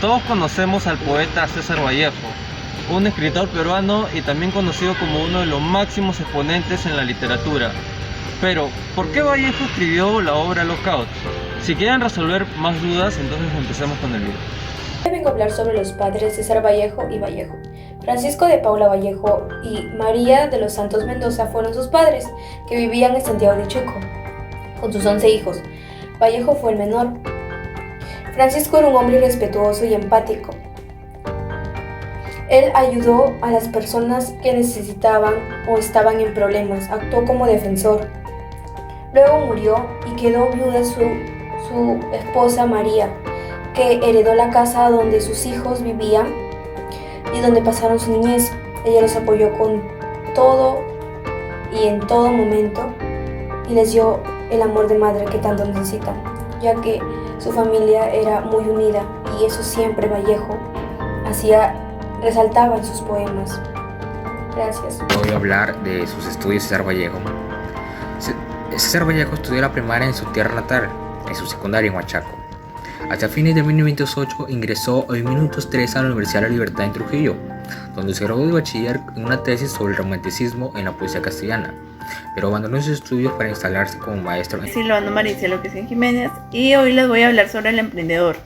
Todos conocemos al poeta César Vallejo, un escritor peruano y también conocido como uno de los máximos exponentes en la literatura. Pero, ¿por qué Vallejo escribió la obra Lockout? Si quieren resolver más dudas, entonces empecemos con el video. Hoy vengo a hablar sobre los padres César Vallejo y Vallejo. Francisco de Paula Vallejo y María de los Santos Mendoza fueron sus padres, que vivían en Santiago de Chuco, con sus 11 hijos. Vallejo fue el menor. Francisco era un hombre respetuoso y empático. Él ayudó a las personas que necesitaban o estaban en problemas, actuó como defensor. Luego murió y quedó viuda su esposa María, que heredó la casa donde sus hijos vivían y donde pasaron su niñez. Ella los apoyó con todo y en todo momento y les dio el amor de madre que tanto necesitan, ya que su familia era muy unida y eso siempre Vallejo resaltaba en sus poemas. Gracias. Voy a hablar de sus estudios de César Vallejo. César Vallejo estudió la primaria en su tierra natal, en su secundaria en Huachaco. Hasta fines de 1908 ingresó en 1903 a la Universidad de la Libertad en Trujillo, donde se graduó de bachiller en una tesis sobre el romanticismo en la poesía castellana, pero abandonó sus estudios para instalarse como maestro. Silvano Maricelo Quesín Jiménez, y hoy les voy a hablar sobre el emprendedor.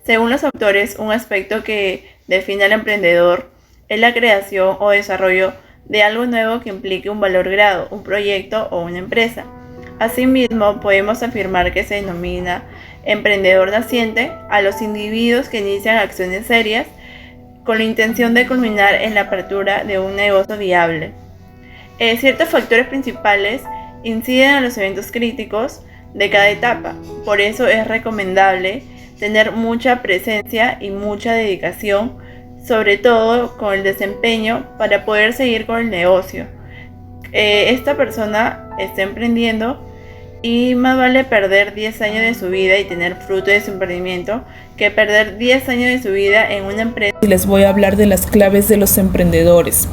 Según los autores, un aspecto que define al emprendedor es la creación o desarrollo de algo nuevo que implique un valor agregado, un proyecto o una empresa. Asimismo, podemos afirmar que se denomina emprendedor naciente a los individuos que inician acciones serias con la intención de culminar en la apertura de un negocio viable. Ciertos factores principales inciden en los eventos críticos de cada etapa, por eso es recomendable tener mucha presencia y mucha dedicación, sobre todo con el desempeño para poder seguir con el negocio. Esta persona está emprendiendo y más vale perder 10 años de su vida y tener fruto de su emprendimiento que perder 10 años de su vida en una empresa. Les voy a hablar de las claves de los emprendedores.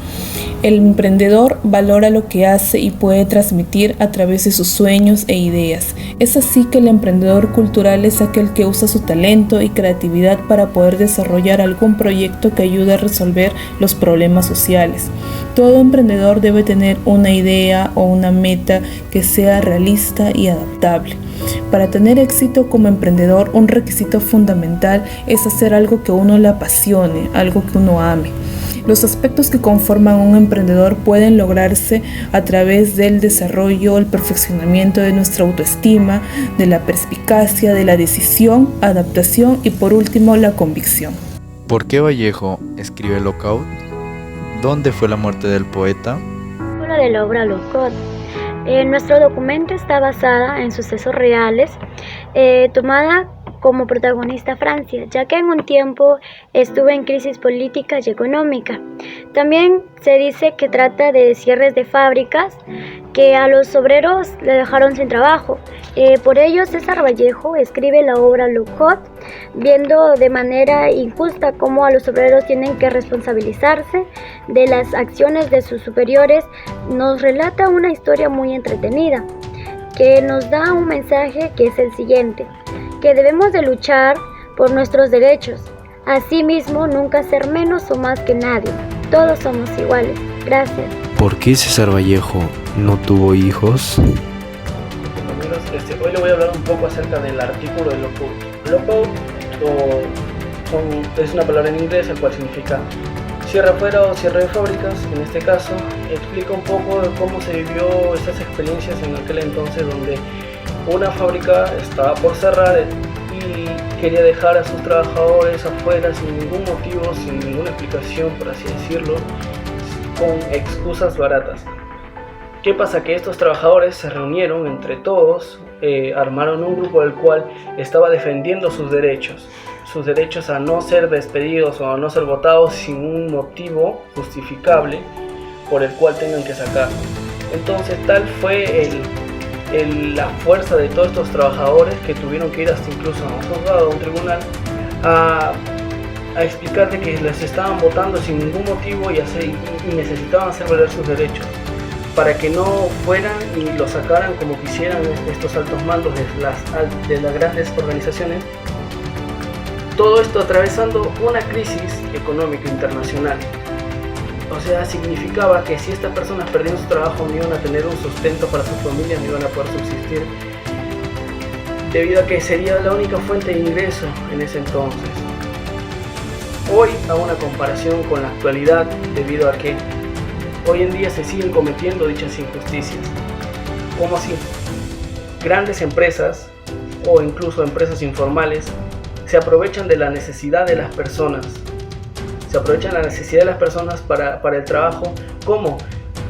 El emprendedor valora lo que hace y puede transmitir a través de sus sueños e ideas. Es así que el emprendedor cultural es aquel que usa su talento y creatividad para poder desarrollar algún proyecto que ayude a resolver los problemas sociales. Todo emprendedor debe tener una idea o una meta que sea realista y adaptable. Para tener éxito como emprendedor, un requisito fundamental es hacer algo que uno le apasione, algo que uno ame. Los aspectos que conforman un emprendedor pueden lograrse a través del desarrollo, el perfeccionamiento de nuestra autoestima, de la perspicacia, de la decisión, adaptación y por último la convicción. ¿Por qué Vallejo escribe Lockout? ¿Dónde fue la muerte del poeta? De la obra Lockout. Nuestro documento está basada en sucesos reales, tomada como protagonista Francia, ya que en un tiempo estuvo en crisis política y económica. También se dice que trata de cierres de fábricas que a los obreros le dejaron sin trabajo. Por ello César Vallejo escribe la obra Lockout, viendo de manera injusta cómo a los obreros tienen que responsabilizarse de las acciones de sus superiores. Nos relata una historia muy entretenida que nos da un mensaje que es el siguiente: que debemos de luchar por nuestros derechos. Asimismo, nunca ser menos o más que nadie. Todos somos iguales. Gracias. ¿Por qué César Vallejo no tuvo hijos? Hoy le voy a hablar un poco acerca del artículo de Lockout. Lockout es una palabra en inglés, el cual significa cierre afuera o cierre de fábricas. En este caso, explica un poco de cómo se vivió esas experiencias en aquel entonces, donde una fábrica estaba por cerrar y quería dejar a sus trabajadores afuera sin ningún motivo, sin ninguna explicación, por así decirlo, con excusas baratas. ¿Qué pasa? Que estos trabajadores se reunieron entre todos, armaron un grupo del cual estaba defendiendo sus derechos a no ser despedidos o a no ser votados sin un motivo justificable por el cual tengan que sacar. Entonces tal fue la fuerza de todos estos trabajadores que tuvieron que ir hasta incluso a un juzgado, a un tribunal, a explicar de que les estaban votando sin ningún motivo y necesitaban hacer valer sus derechos, para que no fueran y lo sacaran como quisieran estos altos mandos de las grandes organizaciones Todo esto atravesando una crisis económica internacional. O sea, significaba que si estas personas perdían su trabajo no iban a tener un sustento para sus familias, no iban a poder subsistir, debido a que sería la única fuente de ingreso en ese entonces. Hoy hago una comparación con la actualidad, debido a que hoy en día se siguen cometiendo dichas injusticias. ¿Cómo así? Grandes empresas o incluso empresas informales se aprovechan de la necesidad de las personas. Se aprovechan la necesidad de las personas para el trabajo. ¿Cómo?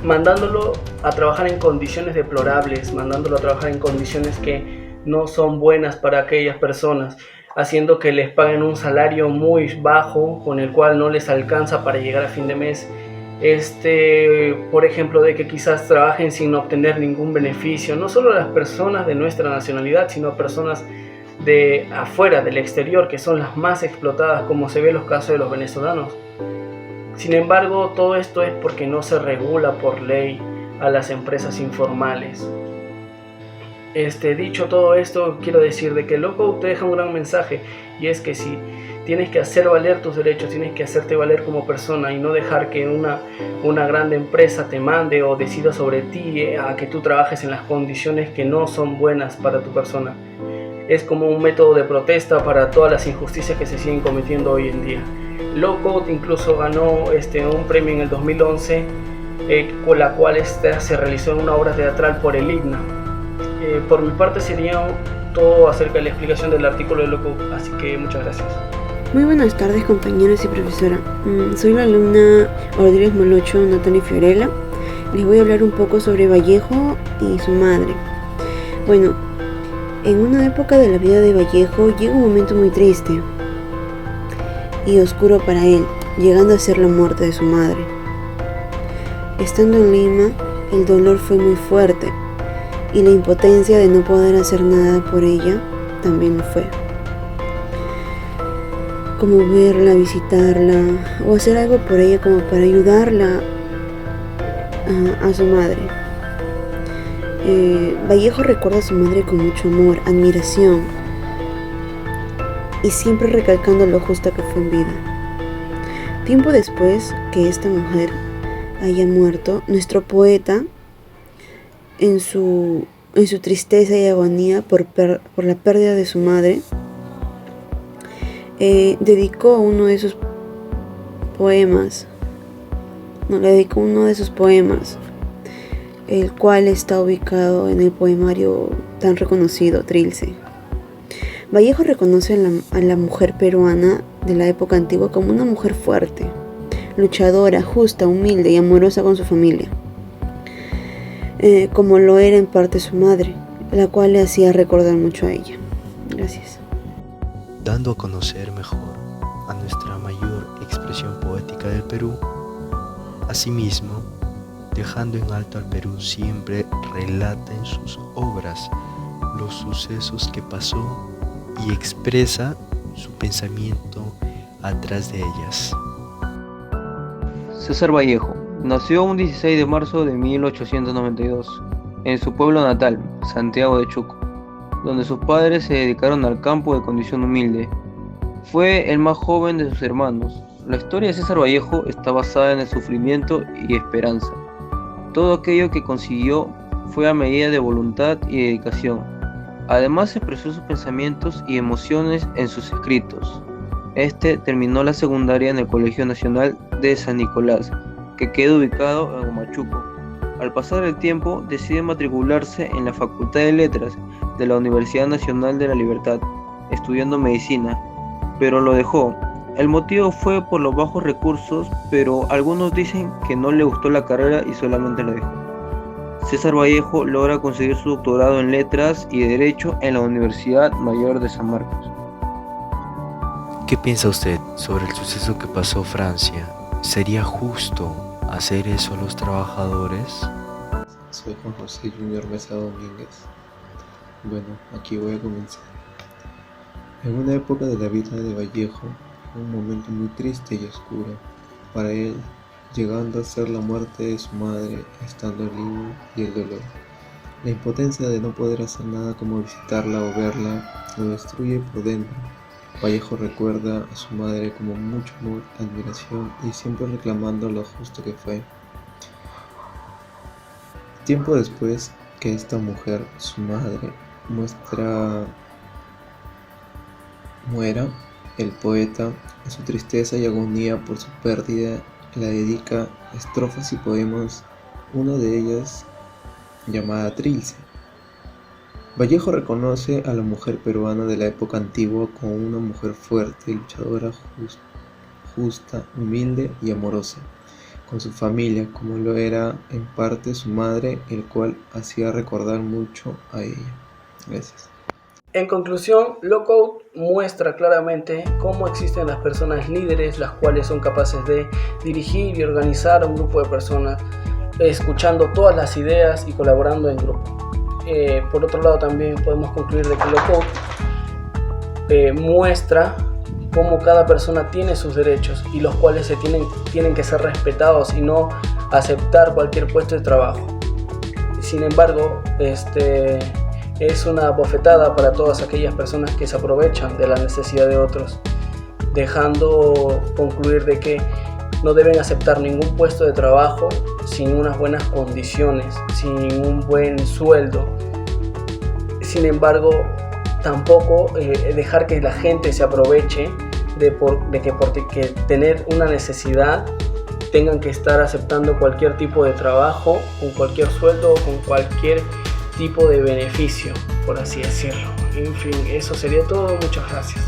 Mandándolo a trabajar en condiciones deplorables, mandándolo a trabajar en condiciones que no son buenas para aquellas personas, haciendo que les paguen un salario muy bajo, con el cual no les alcanza para llegar a fin de mes. Por ejemplo, de que quizás trabajen sin obtener ningún beneficio, no solo las personas de nuestra nacionalidad, sino personas de afuera, del exterior, que son las más explotadas, como se ve en los casos de los venezolanos. Sin embargo, todo esto es porque no se regula por ley a las empresas informales. Dicho todo esto, quiero decir de que el Lockout te deja un gran mensaje, y es que si tienes que hacer valer tus derechos, tienes que hacerte valer como persona y no dejar que una gran empresa te mande o decida sobre ti a que tú trabajes en las condiciones que no son buenas para tu persona. Es como un método de protesta para todas las injusticias que se siguen cometiendo hoy en día. Lockout incluso ganó un premio en el 2011, con la cual se realizó en una obra teatral por el IGNA. Por mi parte sería todo acerca de la explicación del artículo de Lockout, así que muchas gracias. Muy buenas tardes, compañeros y profesora. Soy la alumna Ordíles Molocho Natalia Fiorella. Les voy a hablar un poco sobre Vallejo y su madre. Bueno, en una época de la vida de Vallejo llega un momento muy triste y oscuro para él, llegando a ser la muerte de su madre. Estando en Lima, el dolor fue muy fuerte y la impotencia de no poder hacer nada por ella también lo fue. Como verla, visitarla o hacer algo por ella como para ayudarla a su madre. Vallejo recuerda a su madre con mucho amor, admiración y siempre recalcando lo justa que fue en vida. Tiempo después que esta mujer haya muerto, nuestro poeta, en su tristeza y agonía por la pérdida de su madre, dedicó uno de sus poemas, el cual está ubicado en el poemario tan reconocido, Trilce. Vallejo reconoce a la mujer peruana de la época antigua como una mujer fuerte, luchadora, justa, humilde y amorosa con su familia, como lo era en parte su madre, la cual le hacía recordar mucho a ella. Gracias. Dando a conocer mejor a nuestra mayor expresión poética del Perú, asimismo, dejando en alto al Perú, siempre relata en sus obras los sucesos que pasó y expresa su pensamiento atrás de ellas. César Vallejo nació un 16 de marzo de 1892 en su pueblo natal, Santiago de Chuco, donde sus padres se dedicaron al campo de condición humilde. Fue el más joven de sus hermanos. La historia de César Vallejo está basada en el sufrimiento y esperanza. Todo aquello que consiguió fue a medida de voluntad y dedicación. Además expresó sus pensamientos y emociones en sus escritos. Terminó la secundaria en el Colegio Nacional de San Nicolás, que queda ubicado en Huamachuco. Al pasar el tiempo, decide matricularse en la Facultad de Letras de la Universidad Nacional de la Libertad, estudiando medicina, pero lo dejó. El motivo fue por los bajos recursos, pero algunos dicen que no le gustó la carrera y solamente lo dejó. César Vallejo logra conseguir su doctorado en Letras y Derecho en la Universidad Mayor de San Marcos. ¿Qué piensa usted sobre el suceso que pasó Francia? ¿Sería justo hacer eso a los trabajadores? Soy Juan José Junior Mesa Domínguez. Bueno, aquí voy a comenzar. En una época de la vida de Vallejo, un momento muy triste y oscuro para él, llegando a ser la muerte de su madre estando en Lima, y el dolor. La impotencia de no poder hacer nada como visitarla o verla lo destruye por dentro. Vallejo recuerda a su madre como mucho amor, admiración y siempre reclamando lo justo que fue. Tiempo después que esta mujer, su madre, muera, el poeta, en su tristeza y agonía por su pérdida, le dedica estrofas y poemas, una de ellas llamada Trilce. Vallejo reconoce a la mujer peruana de la época antigua como una mujer fuerte, luchadora, justa, humilde y amorosa con su familia, como lo era en parte su madre, el cual hacía recordar mucho a ella. Gracias. En conclusión, Lockout muestra claramente cómo existen las personas líderes, las cuales son capaces de dirigir y organizar a un grupo de personas, escuchando todas las ideas y colaborando en grupo. Por otro lado, también podemos concluir de que Lockout muestra cómo cada persona tiene sus derechos y los cuales tienen que ser respetados y no aceptar cualquier puesto de trabajo. Sin embargo, es una bofetada para todas aquellas personas que se aprovechan de la necesidad de otros, dejando concluir de que no deben aceptar ningún puesto de trabajo sin unas buenas condiciones, sin un buen sueldo. Sin embargo, tampoco dejar que la gente se aproveche de que tener una necesidad tengan que estar aceptando cualquier tipo de trabajo, con cualquier sueldo o con cualquier tipo de beneficio, por así decirlo. En fin, eso sería todo. Muchas gracias.